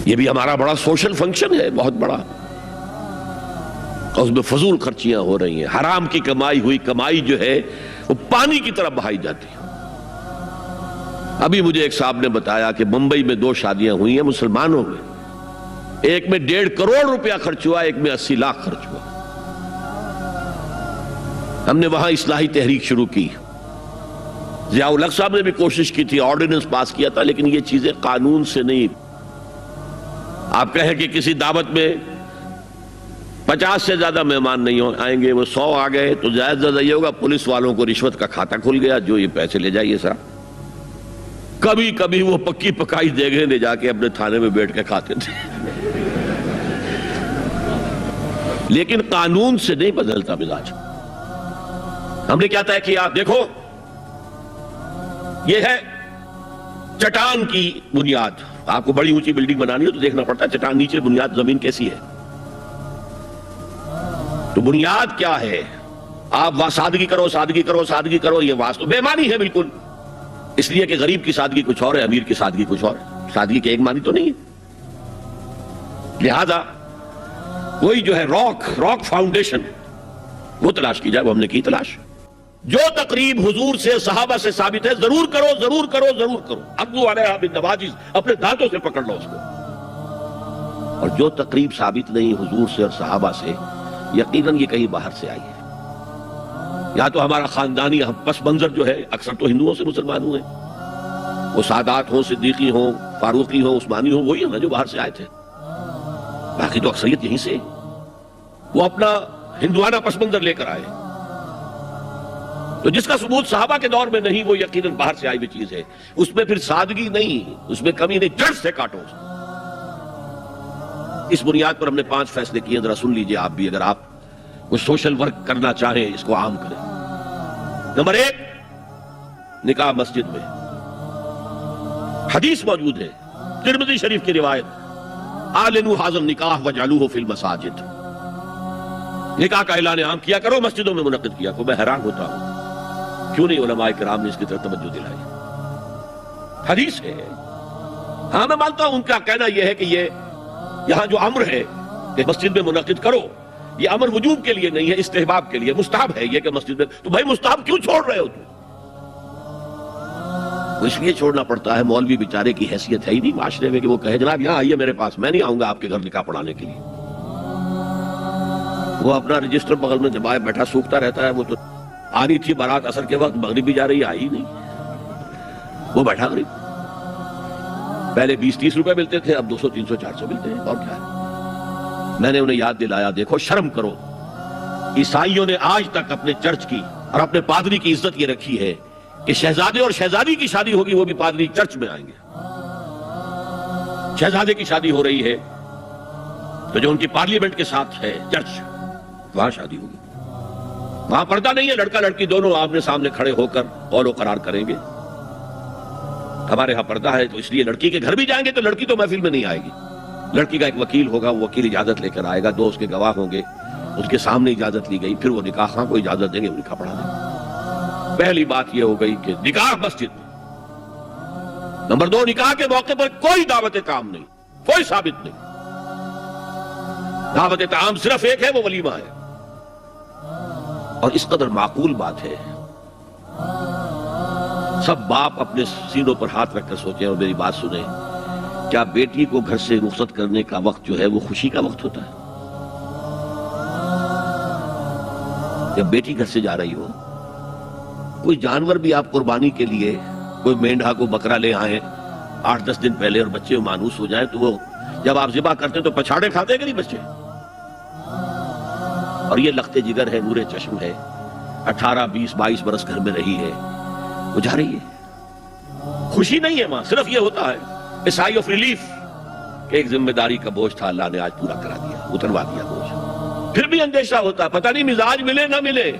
یہ بھی ہمارا بڑا سوشل فنکشن ہے، بہت بڑا، اور اس میں فضول خرچیاں ہو رہی ہیں، حرام کی کمائی ہوئی کمائی جو ہے وہ پانی کی طرح بہائی جاتی ہے۔ ابھی مجھے ایک صاحب نے بتایا کہ ممبئی میں 2 شادیاں ہوئی ہیں مسلمانوں میں، ایک میں 1.5 کروڑ روپیہ خرچ ہوا، ایک میں 80 لاکھ خرچ ہوا۔ ہم نے وہاں اصلاحی تحریک شروع کی، ضیاء الحق صاحب نے بھی کوشش کی تھی، آرڈیننس پاس کیا تھا، لیکن یہ چیزیں قانون سے نہیں۔ آپ کہیں کہ کسی دعوت میں 50 سے زیادہ مہمان نہیں آئیں گے، وہ 100 آ گئے تو زیادہ زیادہ یہ ہوگا پولیس والوں کو رشوت کا کھاتا کھل گیا، جو یہ پیسے لے جائیے سر۔ کبھی کبھی وہ پکی پکائی دیگیں لے جا کے اپنے تھانے میں بیٹھ کے کھاتے تھے، لیکن قانون سے نہیں بدلتا مزاج۔ ہم نے کیا طے کیا؟ دیکھو یہ ہے چٹان کی بنیاد۔ آپ کو بڑی اونچی بلڈنگ بنانی ہو تو دیکھنا پڑتا ہے چٹان نیچے بنیاد زمین کیسی ہے۔ تو بنیاد کیا ہے؟ آپ سادگی کرو سادگی کرو سادگی کرو، یہ واسطہ بے معنی ہے بالکل، اس لیے کہ غریب کی سادگی کچھ اور ہے، امیر کی سادگی کچھ اور ہے، سادگی کے ایک معنی تو نہیں ہے۔ لہذا کوئی جو ہے راک فاؤنڈیشن وہ تلاش کی جائے، وہ ہم نے کی تلاش۔ جو تقریب حضور سے صحابہ سے ثابت ہے ضرور کرو ضرور کرو ضرور کرو، عضو علیہا بالنواجذ، اپنے دانتوں سے پکڑ لو اس کو۔ اور جو تقریب ثابت نہیں حضور سے اور صحابہ سے، یقیناً یہ کہیں باہر سے آئی ہے۔ یا تو ہمارا خاندانی پس منظر جو ہے، اکثر تو ہندوؤں سے مسلمان ہوئے، وہ سادات ہوں، صدیقی ہوں، فاروقی ہوں، عثمانی ہوں، وہی ہیں جو باہر سے آئے تھے، باقی تو اکثریت یہیں سے، وہ اپنا ہندوانہ پس منظر لے کر آئے۔ تو جس کا ثبوت صحابہ کے دور میں نہیں، وہ یقیناً باہر سے آئی ہوئی چیز ہے، اس میں پھر سادگی نہیں، اس میں کمی نہیں، جڑ سے کاٹو۔ اس بنیاد پر ہم نے 5 فیصلے کیے، ذرا سن لیجئے آپ بھی، اگر آپ کوئی سوشل ورک کرنا چاہیں اس کو عام کریں۔ نمبر 1، نکاح مسجد میں۔ حدیث موجود ہے، ترمذی شریف کی روایت، اعلنوا ھذا النکاح واجعلوہ فی المساجد، نکاح کا اعلان عام کیا کرو، مسجدوں میں منعقد کیا کرو۔ میں حیران ہوتا ہوں کیوں نہیں علماء کرام نے اس کی طرف توجہ دلائی۔ حدیث ہے، ہاں میں مانتا ہوں ان کا کہنا یہ ہے کہ یہ یہاں جو امر ہے کہ مسجد میں منعقد کرو، یہ امر وجوب کے لیے نہیں ہے، استحباب کے لیے، مستحب ہے یہ کہ مسجد میں۔ تو بھائی مستحب کیوں چھوڑ رہے ہو تم؟ اس لیے چھوڑنا پڑتا ہے، مولوی بیچارے کی حیثیت ہے ہی نہیں معاشرے میں کہ وہ کہے جناب یہاں آئیے میرے پاس، میں نہیں آؤں گا آپ کے گھر نکاح پڑھانے کے لیے۔ وہ اپنا رجسٹر بغل میں دبائے بیٹھا سوکھتا رہتا ہے۔ وہ تو آنی تھی بارات عصر کے وقت، مغرب بھی جا رہی ہے، آئی نہیں، وہ بیٹھا غریب۔ پہلے 20-30 روپے ملتے تھے، اب 200 300 400 ملتے ہیں، اور کیا ہے۔ میں نے انہیں یاد دلایا، دیکھو شرم کرو، عیسائیوں نے آج تک اپنے چرچ کی اور اپنے پادری کی عزت یہ رکھی ہے کہ شہزادے اور شہزادی کی شادی ہوگی وہ بھی پادری چرچ میں آئیں گے۔ شہزادے کی شادی ہو رہی ہے تو جو ان کی پارلیمنٹ کے ساتھ ہے چرچ، وہاں شادی ہوگی، وہاں پردہ نہیں ہے، لڑکا لڑکی دونوں آمنے سامنے کھڑے ہو کر قول و قرار کریں گے۔ ہمارے ہاں پردہ ہے تو اس لیے لڑکی کے گھر بھی جائیں گے تو لڑکی تو محفل میں نہیں آئے گی، لڑکی کا ایک وکیل ہوگا، وہ وکیل اجازت لے کر آئے گا، 2 اس کے گواہ ہوں گے، اس کے سامنے اجازت لی گئی، پھر وہ نکاح خواہ کو اجازت دیں گے، وہ نکاح پڑھا دیں گے۔ پہلی بات یہ ہو گئی کہ نکاح مسجد میں۔ نمبر 2، نکاح کے موقع پر کوئی دعوت کام نہیں، کوئی ثابت نہیں۔ دعوت طعام صرف ایک ہے، وہ ولیمہ ہے، اور اس قدر معقول بات ہے، سب باپ اپنے سینوں پر ہاتھ رکھ کر سوچیں اور میری بات سنیں، کیا بیٹی کو گھر سے رخصت کرنے کا وقت جو ہے وہ خوشی کا وقت ہوتا ہے؟ جب بیٹی گھر سے جا رہی ہو، کوئی جانور بھی آپ قربانی کے لیے، کوئی مینڈھا کو بکرا لے آئیں 8-10 دن پہلے اور بچے مانوس ہو جائیں تو وہ جب آپ ذبح کرتے ہیں تو پچھاڑے کھاتے ہیں کہ نہیں بچے؟ اور یہ لخت جگر ہے، نور چشم ہے، 18 20 22 برس گھر میں رہی ہے، وہ جا رہی ہے، خوشی نہیں ہے ماں، صرف یہ ہوتا ہے سائی آف ریلیف کہ ایک ذمہ داری کا بوجھ تھا، اللہ نے آج پورا کرا دیا، اتروا دیا بوجھ۔ پھر بھی اندیشہ ہوتا ہے، پتہ نہیں مزاج ملے نہ ملے،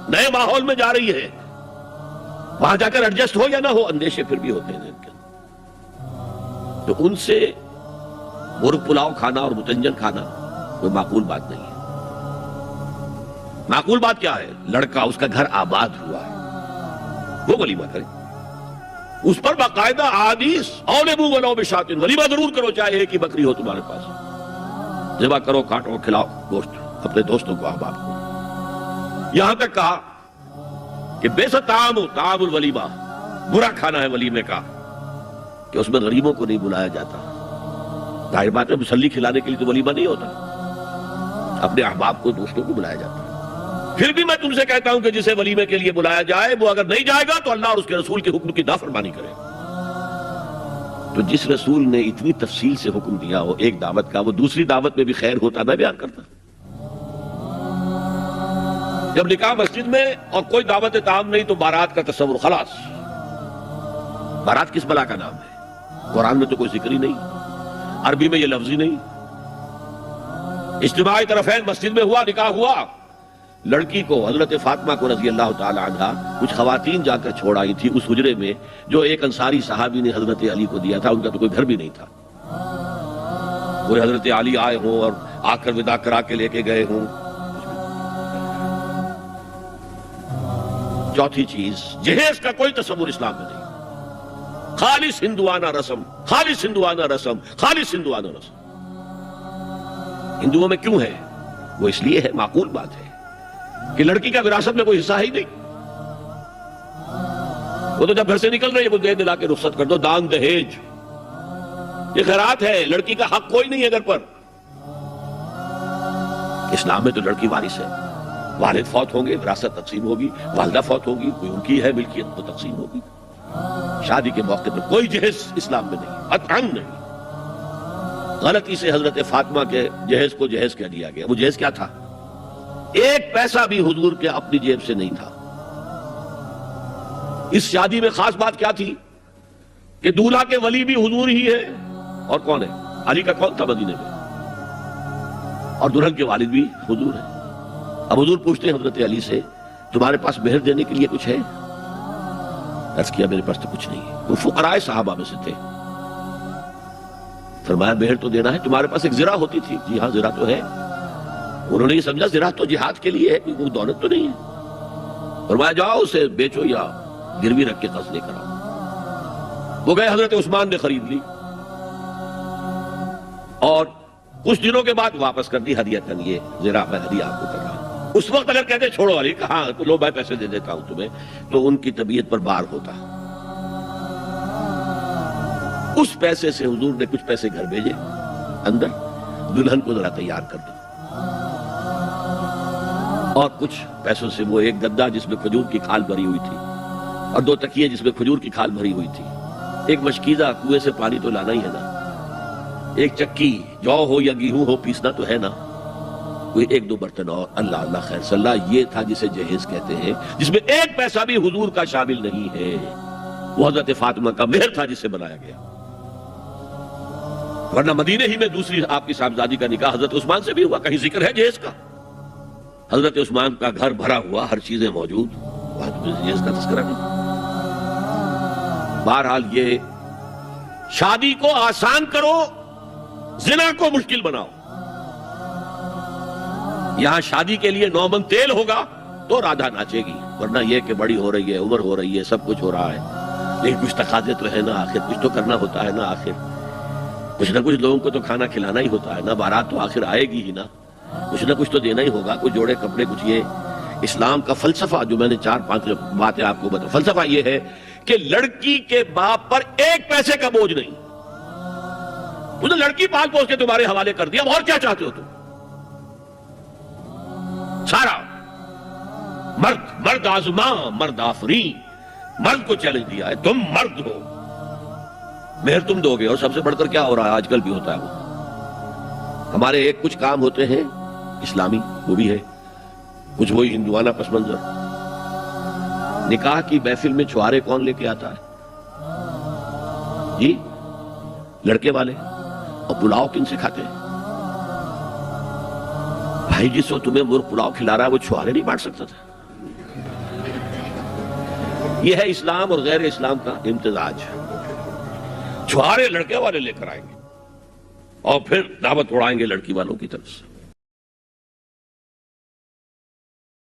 نئے ماحول میں جا رہی ہے، وہاں جا کر ایڈجسٹ ہو یا نہ ہو، اندیشے پھر بھی ہوتے ہیں۔ تو ان سے مرغ پلاؤ کھانا اور متنجن کھانا کوئی معقول بات نہیں ہے۔ معقول بات کیا ہے؟ لڑکا، اس کا گھر آباد ہوا ہے، وہ ولیمہ کرے۔ اس پر باقاعدہ احادیث اولبو ولو بشاۃ، ولیمہ ضرور کرو چاہے ایک ہی بکری ہو تمہارے پاس، ذبح کرو، کاٹو، کھلاؤ گوشت اپنے دوستوں کو، احباب کو۔ یہاں تک کہا کہ بیسا طعام الولیمہ، برا کھانا ہے ولیمے کا کہ اس میں غریبوں کو نہیں بلایا جاتا۔ ظاہر بات ہے مسلی کھلانے کے لیے تو ولیمہ نہیں ہوتا، اپنے احباب کو، دوستوں کو بلایا جاتا ہے۔ پھر بھی میں تم سے کہتا ہوں کہ جسے ولیمے کے لیے بلایا جائے وہ اگر نہیں جائے گا تو اللہ اور اس کے رسول کے حکم کی نافرمانی کرے۔ تو جس رسول نے اتنی تفصیل سے حکم دیا ہو ایک دعوت کا، وہ دوسری دعوت میں بھی خیر ہوتا میں بیان کرتا۔ جب نکاح مسجد میں اور کوئی دعوت طعام نہیں تو بارات کا تصور، خلاص۔ بارات کس بلا کا نام ہے؟ قرآن میں تو کوئی ذکر ہی نہیں، عربی میں یہ لفظ ہی نہیں۔ اجتماعی طرفین مسجد میں ہوا، نکاح ہوا، لڑکی کو حضرت فاطمہ کو رضی اللہ تعالی عنہا کچھ خواتین جا کر چھوڑ آئی تھی اس حجرے میں جو ایک انصاری صحابی نے حضرت علی کو دیا تھا، ان کا تو کوئی گھر بھی نہیں تھا۔ کوئی حضرت علی آئے ہوں اور آ کر وداع کرا کے لے کے گئے ہوں۔ چوتھی چیز، جہیز کا کوئی تصور اسلام میں نہیں، خالص ہندوانہ رسم، خالص ہندوانہ رسم، خالص ہندوانہ رسم۔ ہندوؤں میں کیوں ہے؟ وہ اس لیے ہے، معقول بات ہے کہ لڑکی کا وراثت میں کوئی حصہ ہی نہیں، وہ تو جب گھر سے نکل رہی ہے وہ دے دلا کے رخصت کر دو، دان دہیج، یہ خیرات ہے، لڑکی کا حق کوئی نہیں ہے گھر پر۔ اسلام میں تو لڑکی وارث ہے، والد فوت ہوں گے وراثت تقسیم ہوگی، والدہ فوت ہوگی کوئی ان کی ہے ملکیت تو تقسیم ہوگی۔ شادی کے موقع پر کوئی جہیز اسلام میں نہیں، قطعاً نہیں۔ غلطی سے حضرت فاطمہ کے جہیز کو جہیز کہہ دیا گیا۔ وہ جہیز کیا تھا؟ ایک پیسہ بھی حضور کے اپنی جیب سے نہیں تھا۔ اس شادی میں خاص بات کیا تھی کہ دولہا کے ولی بھی حضور ہی ہے، اور کون ہے؟ علی کا کون تھا مدینے میں، اور دلہن کے والد بھی حضور ہے۔ اب حضور پوچھتے ہیں حضرت علی سے، تمہارے پاس مہر دینے کے لیے کچھ ہے؟ عرض کیا میرے پاس تو کچھ نہیں ہے۔ وہ فقراء صحابہ میں سے تھے۔ فرمایا مہر تو دینا ہے، تمہارے پاس ایک زرہ ہوتی تھی؟ جی ہاں زرہ تو ہے۔ انہوں نے یہ سمجھا زرہ تو جہاد کے لیے ہے، وہ دولت تو نہیں ہے۔ فرمایا جاؤ اسے بیچو یا گروی رکھ کے قرض لے کر آؤ۔ وہ گئے، حضرت عثمان نے خرید لی اور کچھ دنوں کے بعد واپس کر دی ہدیۃً، یہ زرہ میں ہدیہ آپ کو کر رہا ہوں۔ اس وقت اگر کہتے چھوڑو علی، کہاں لو میں پیسے دے دیتا ہوں تمہیں، تو ان کی طبیعت پر بار ہوتا۔ اس پیسے سے حضور نے کچھ پیسے گھر بھیجے، اندر دلہن کو ذرا تیار کر دو، اور کچھ پیسوں سے وہ ایک گدا جس میں کھجور کی کھال بھری ہوئی تھی، اور 2 تکیے جس میں کھجور کی کھال بھری ہوئی تھی، ایک مشکیزہ، کنویں سے پانی تو لانا ہی ہے نا، ایک چکی، جو ہو یا گیہوں ہو پیسنا تو ہے نا، کوئی 1-2 برتن اور، اللہ اللہ خیر صلی اللہ، یہ تھا جسے جہیز کہتے ہیں، جس میں ایک پیسہ بھی حضور کا شامل نہیں ہے۔ وہ حضرت فاطمہ کا مہر تھا جسے بنایا گیا، ورنہ مدینے ہی میں دوسری آپ کی صاحبزادی کا نکاح حضرت عثمان سے بھی ہوا، کہیں ذکر ہے جہیز کا؟ حضرت عثمان کا گھر بھرا ہوا، ہر چیزیں موجود، وہاں تو جہیز کا تذکرہ نہیں۔ بہرحال یہ شادی کو آسان کرو، زنا کو مشکل بناؤ۔ یہاں شادی کے لیے 9 من تیل ہوگا تو رادھا ناچے گی، ورنہ یہ کہ بڑی ہو رہی ہے، عمر ہو رہی ہے، سب کچھ ہو رہا ہے، لیکن کچھ تقاضے تو ہے نا، آخر کچھ تو کرنا ہوتا ہے نا، آخر کچھ نہ کچھ لوگوں کو تو کھانا کھلانا ہی ہوتا ہے نا، بارات تو آخر آئے گی ہی نا، کچھ نہ کچھ تو دینا ہی ہوگا، کچھ جوڑے کپڑے، کچھ۔ یہ اسلام کا فلسفہ جو میں نے 4-5 باتیں آپ کو بتا، فلسفہ یہ ہے کہ لڑکی کے باپ پر ایک پیسے کا بوجھ نہیں، تم نے لڑکی پال پوس کے تمہارے حوالے کر دیا، اب اور کیا چاہتے ہو تم؟ سارا مرد آزماں، مرد آفرین، مرد کو چیلنج دیا ہے، تم مرد ہو، مہر تم دو گے، اور سب سے بڑھ کر کیا ہو رہا ہے آج کل بھی ہوتا ہے، وہ ہمارے ایک کچھ کام ہوتے ہیں اسلامی، وہ بھی ہے، کچھ وہی ہندوانہ پس منظر۔ نکاح کی محفل میں چھوارے کون لے کے آتا ہے؟ جی لڑکے والے، اور پلاؤ کن سے کھاتے ہیں؟ بھائی جس کو تمہیں مرغ پلاؤ کھلا رہا ہے وہ چھوارے نہیں بانٹ سکتا تھا؟ یہ ہے اسلام اور غیر اسلام کا امتزاج۔ چھوارے لڑکے والے لے کر آئیں گے اور پھر دعوت اڑائیں گے لڑکی والوں کی طرف سے۔